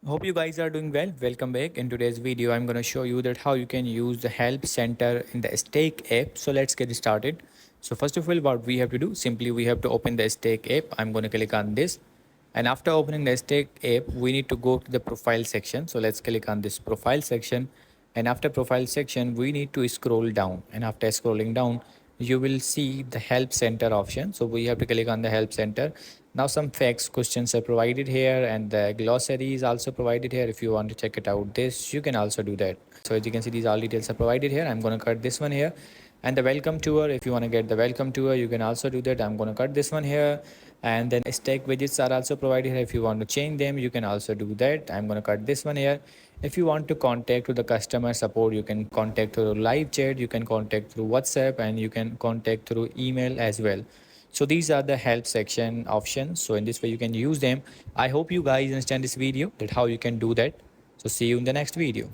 Hope you guys are doing well. Welcome back. In today's video, I'm going to show you that how you can use the help center in the Stake app. So let's get started. So first of all, what we have to do, simply we have to open the Stake app. I'm going to click on this. And after opening the Stake app, we need to go to the profile section. So let's click on this profile section. And after profile section, we need to scroll down. And after scrolling down, you will see the help center option. So we have to click on the help center. Now some facts questions are provided here and the glossary is also provided here. If you want to check it out this, you can also do that. So as you can see, these all details are provided here. I'm going to cut this one here. And the welcome tour, if you want to get the welcome tour, you can also do that. I'm going to cut this one here. And then stack widgets are also provided here. If you want to change them, you can also do that. I'm going to cut this one here. If you want to contact with the customer support, you can contact through live chat, you can contact through WhatsApp, and you can contact through email as well. So these are the help section options. So in this way you can use them. I hope you guys understand this video that how you can do that. So see you in the next video.